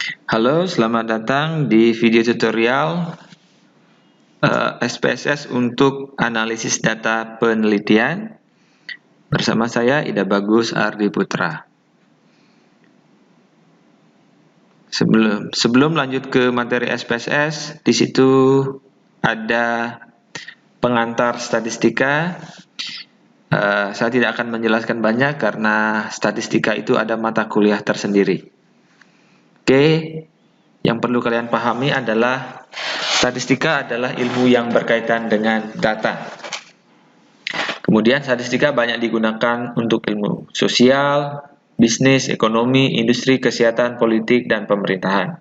Halo, selamat datang di video tutorial SPSS untuk analisis data penelitian. Bersama saya Ida Bagus Ardi Putra. Sebelum lanjut ke materi SPSS, di situ ada pengantar statistika. Saya tidak akan menjelaskan banyak karena statistika itu ada mata kuliah tersendiri. Oke, yang perlu kalian pahami adalah statistika adalah ilmu yang berkaitan dengan data. Kemudian statistika banyak digunakan untuk ilmu sosial, bisnis, ekonomi, industri, kesehatan, politik, dan pemerintahan.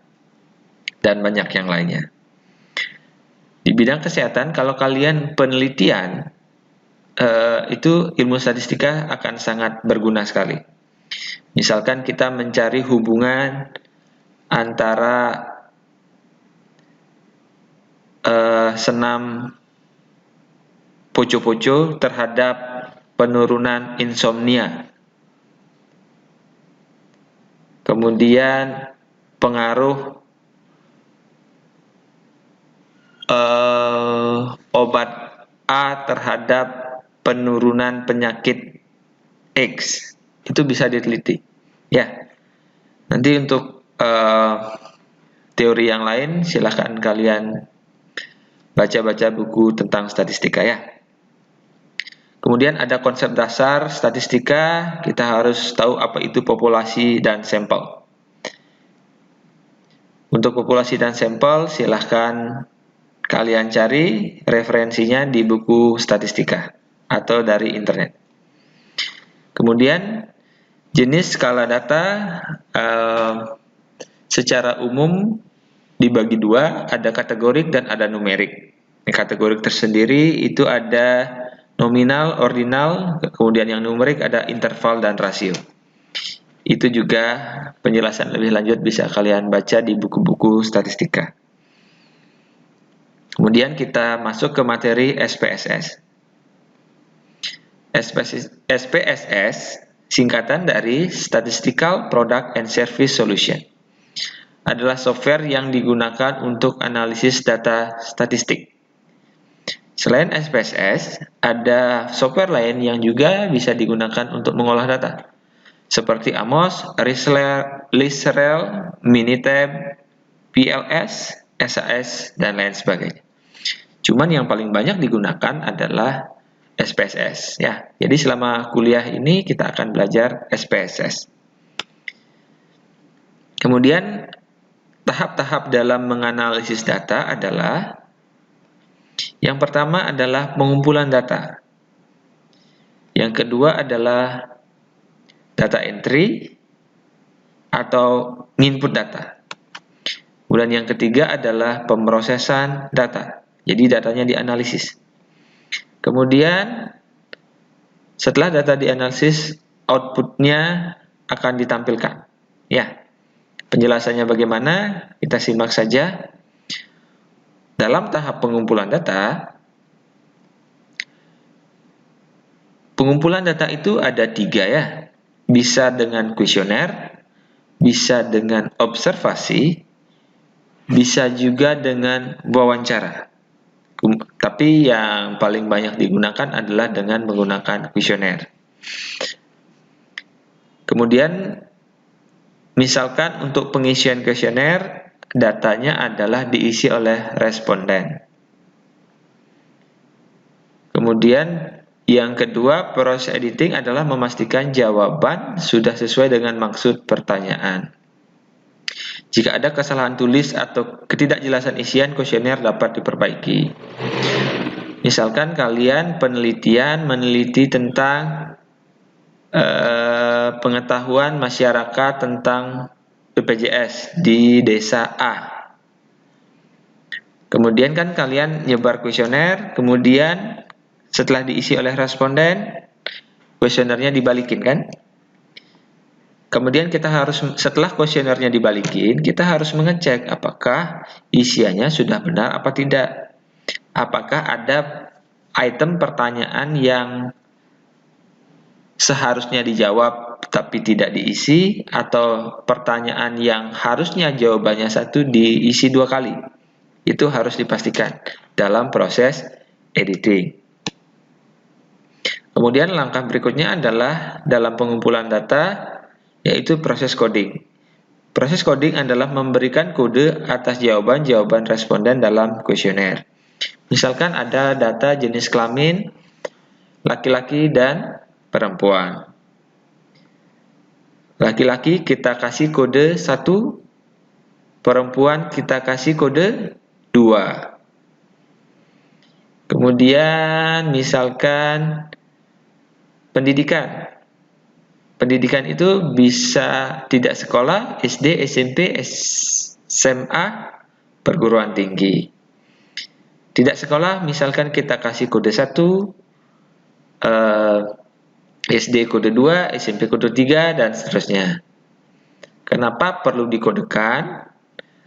Dan banyak yang lainnya. Di bidang kesehatan, kalau kalian penelitian, itu ilmu statistika akan sangat berguna sekali. Misalkan kita mencari hubungan antara senam poco-poco terhadap penurunan insomnia. Kemudian pengaruh obat A terhadap penurunan penyakit X. Itu bisa diteliti. Ya. Nanti untuk teori yang lain silahkan kalian baca-baca buku tentang statistika ya. Kemudian ada konsep dasar statistika, kita harus tahu apa itu populasi dan sampel. Untuk populasi dan sampel, silahkan kalian cari referensinya di buku statistika atau dari internet. Kemudian, jenis skala data secara umum dibagi dua, ada kategorik dan ada numerik. Kategorik tersendiri itu ada nominal, ordinal, kemudian yang numerik ada interval dan rasio. Itu juga penjelasan lebih lanjut bisa kalian baca di buku-buku statistika. Kemudian kita masuk ke materi SPSS. SPSS singkatan dari Statistical Product and Service Solution. Adalah software yang digunakan untuk analisis data statistik. Selain SPSS, ada software lain yang juga bisa digunakan untuk mengolah data, seperti AMOS, Listerel, Minitab, PLS, SAS, dan lain sebagainya. Cuman yang paling banyak digunakan adalah SPSS. Ya, jadi selama kuliah ini kita akan belajar SPSS. Kemudian tahap-tahap dalam menganalisis data adalah yang pertama adalah pengumpulan data. Yang kedua adalah data entry atau input data. Kemudian yang ketiga adalah pemrosesan data. Jadi datanya dianalisis. Kemudian setelah data dianalisis, outputnya akan ditampilkan. Ya, penjelasannya bagaimana? Kita simak saja. Dalam tahap pengumpulan data itu ada 3 ya. Bisa dengan kuesioner, bisa dengan observasi, bisa juga dengan wawancara. Tapi yang paling banyak digunakan adalah dengan menggunakan kuesioner. Kemudian misalkan untuk pengisian kuesioner datanya adalah diisi oleh responden. Kemudian yang kedua, proses editing adalah memastikan jawaban sudah sesuai dengan maksud pertanyaan. Jika ada kesalahan tulis atau ketidakjelasan isian, kuesioner dapat diperbaiki. Misalkan kalian meneliti tentang pengetahuan masyarakat tentang BPJS di desa A. Kemudian kan kalian nyebar kuesioner, kemudian setelah diisi oleh responden, kuesionernya dibalikin kan? Kemudian setelah kuesionernya dibalikin, kita harus mengecek apakah isiannya sudah benar apa tidak. Apakah ada item pertanyaan yang seharusnya dijawab tapi tidak diisi, atau pertanyaan yang harusnya jawabannya satu diisi 2 kali. Itu harus dipastikan dalam proses editing. Kemudian langkah berikutnya adalah dalam pengumpulan data, yaitu proses coding. Proses coding adalah memberikan kode atas jawaban-jawaban responden dalam kuesioner. Misalkan ada data jenis kelamin, laki-laki dan perempuan. Laki-laki kita kasih kode 1, perempuan kita kasih kode 2. Kemudian misalkan pendidikan. Pendidikan itu bisa tidak sekolah, SD, SMP, SMA, perguruan tinggi. Tidak sekolah, misalkan kita kasih kode 1, SD kode 2, SMP kode 3, dan seterusnya. Kenapa perlu dikodekan?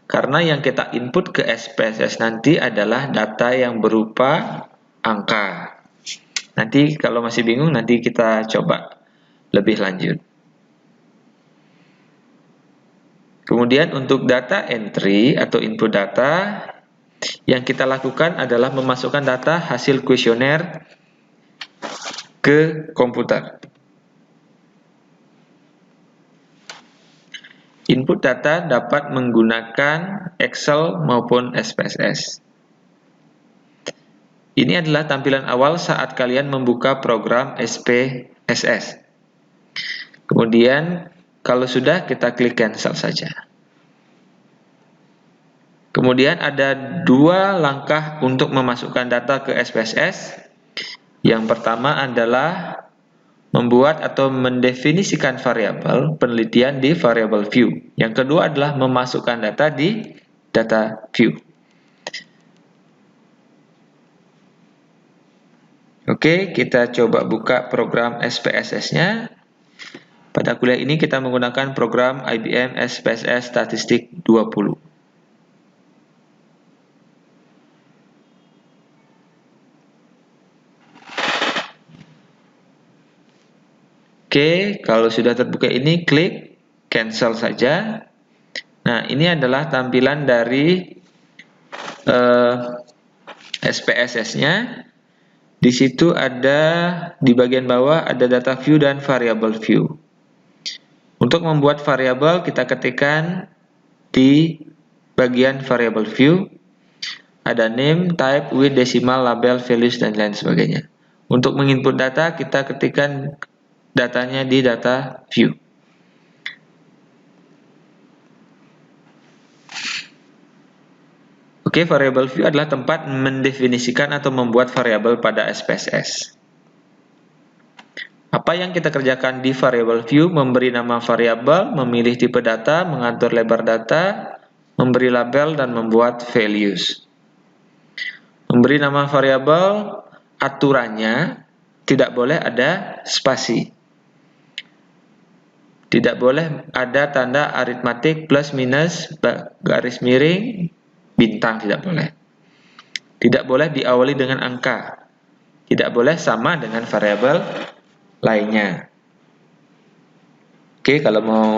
Karena yang kita input ke SPSS nanti adalah data yang berupa angka. Nanti kalau masih bingung, nanti kita coba lebih lanjut. Kemudian untuk data entry atau input data, yang kita lakukan adalah memasukkan data hasil kuesioner ke komputer. Input data dapat menggunakan Excel maupun SPSS. Ini adalah tampilan awal saat kalian membuka program SPSS. Kemudian kalau sudah, kita klik cancel saja. Kemudian ada 2 langkah untuk memasukkan data ke SPSS. Yang pertama adalah membuat atau mendefinisikan variabel penelitian di variable view. Yang kedua adalah memasukkan data di data view. Oke, kita coba buka program SPSS-nya. Pada kuliah ini kita menggunakan program IBM SPSS Statistik 20. Oke, kalau sudah terbuka ini, klik cancel saja. Nah, ini adalah tampilan dari SPSS-nya. Di situ ada, di bagian bawah ada data view dan variable view. Untuk membuat variabel, kita ketikkan di bagian variable view, ada name, type, with, decimal, label, values, dan lain sebagainya. Untuk menginput data, kita ketikkan datanya di data view. Oke, variable view adalah tempat mendefinisikan atau membuat variabel pada SPSS. Apa yang kita kerjakan di variable view? Memberi nama variabel, memilih tipe data, mengatur lebar data, memberi label, dan membuat values. Memberi nama variabel, aturannya tidak boleh ada spasi. Tidak boleh ada tanda aritmatik, plus, minus, garis miring, bintang, tidak boleh. Tidak boleh diawali dengan angka. Tidak boleh sama dengan variabel lainnya. Oke, kalau mau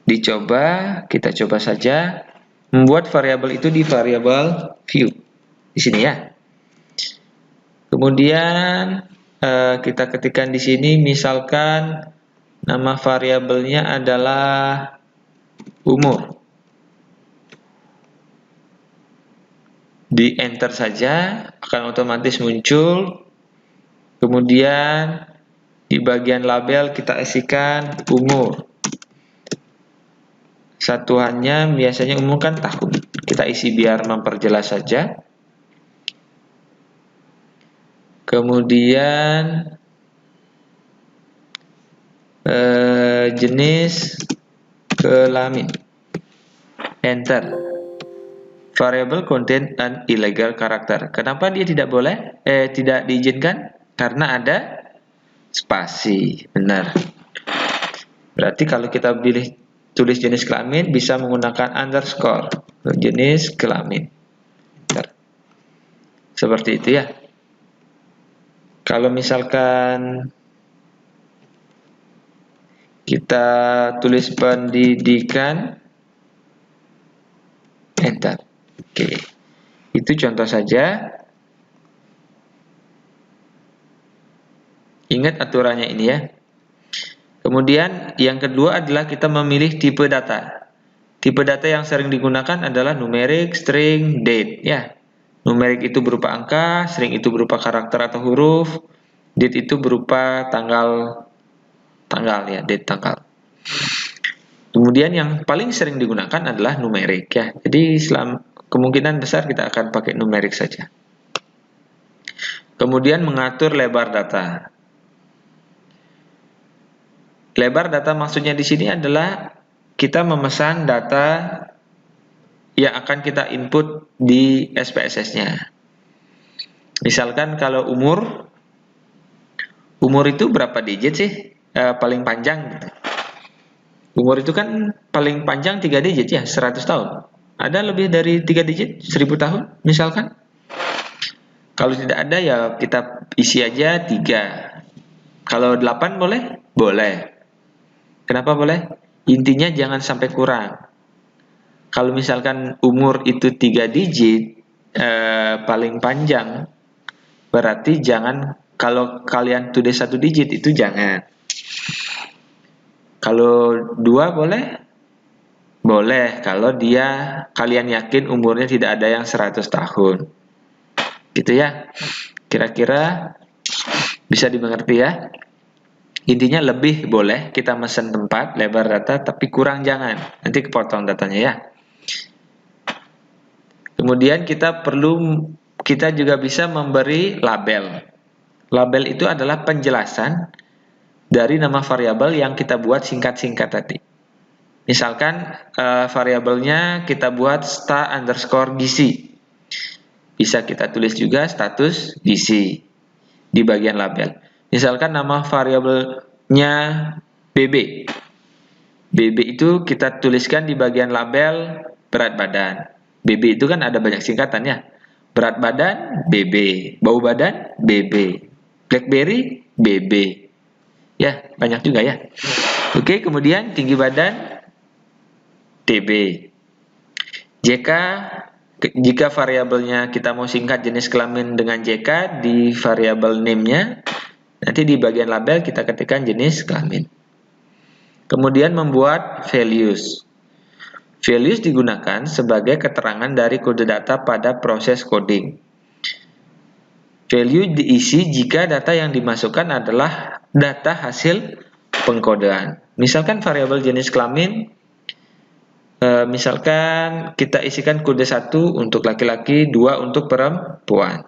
dicoba, kita coba saja membuat variabel itu di variabel view. Di sini ya. Kemudian kita ketikkan di sini, misalkan nama variabelnya adalah umur. Di enter saja, akan otomatis muncul. Kemudian di bagian label kita isikan umur. Satuannya biasanya umur kan tahun. Kita isi biar memperjelas saja. Kemudian jenis kelamin. Enter. Variable contain an illegal character. Kenapa dia tidak boleh? Tidak diizinkan? Karena ada spasi. Benar. Berarti kalau kita pilih tulis jenis kelamin, bisa menggunakan underscore. Jenis kelamin. Enter. Seperti itu ya. Kalau misalkan Kita tulis pendidikan, enter. Oke, itu contoh saja. Ingat aturannya ini ya. Kemudian yang kedua adalah kita memilih tipe data. Tipe data yang sering digunakan adalah numerik, string, date ya. Numerik itu berupa angka, string itu berupa karakter atau huruf, date itu berupa tanggal ya, date tanggal. Kemudian yang paling sering digunakan adalah numerik ya. Jadi kemungkinan besar kita akan pakai numerik saja. Kemudian mengatur lebar data. Lebar data maksudnya di sini adalah kita memesan data yang akan kita input di SPSS-nya. Misalkan kalau umur itu berapa digit sih paling panjang? Umur itu kan paling panjang 3 digit ya, 100 tahun. Ada lebih dari 3 digit, 1000 tahun misalkan. Kalau tidak ada ya kita isi aja 3. Kalau 8 boleh? Boleh. Kenapa boleh? Intinya jangan sampai kurang. Kalau misalkan umur itu 3 digit paling panjang, berarti jangan, kalau kalian tulis 1 digit itu jangan. Kalau 2 boleh? Boleh, kalau kalian yakin umurnya tidak ada yang 100 tahun. Gitu ya. Kira-kira bisa dimengerti ya? Intinya lebih boleh kita mesen tempat, lebar data, tapi kurang jangan. Nanti kepotong datanya ya. Kemudian kita juga bisa memberi label. Label itu adalah penjelasan dari nama variabel yang kita buat singkat-singkat tadi. Misalkan variabelnya kita buat sta_gc. Bisa kita tulis juga status gc di bagian label. Misalkan nama variabelnya BB. BB itu kita tuliskan di bagian label berat badan. BB itu kan ada banyak singkatan ya. Berat badan BB, bau badan BB, BlackBerry BB. Ya, banyak juga ya. Oke, kemudian tinggi badan TB. Jika variabelnya kita mau singkat jenis kelamin dengan JK di variabel name-nya, nanti di bagian label kita ketikkan jenis kelamin. Kemudian membuat values. Values digunakan sebagai keterangan dari kode data pada proses coding. Value diisi jika data yang dimasukkan adalah data hasil pengkodean. Misalkan variabel jenis kelamin, misalkan kita isikan kode 1 untuk laki-laki, 2 untuk perempuan.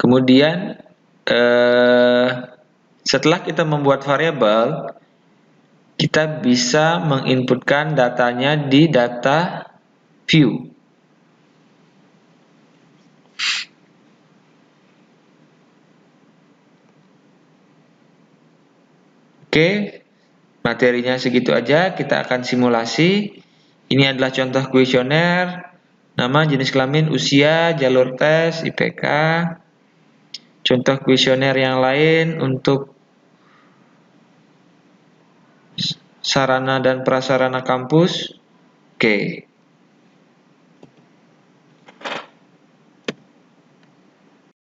Kemudian setelah kita membuat variabel, kita bisa menginputkan datanya di data view. Oke, materinya segitu aja. Kita akan simulasi. Ini adalah contoh kuesioner. Nama, jenis kelamin, usia, jalur tes, IPK. Contoh kuesioner yang lain untuk sarana dan prasarana kampus. Oke.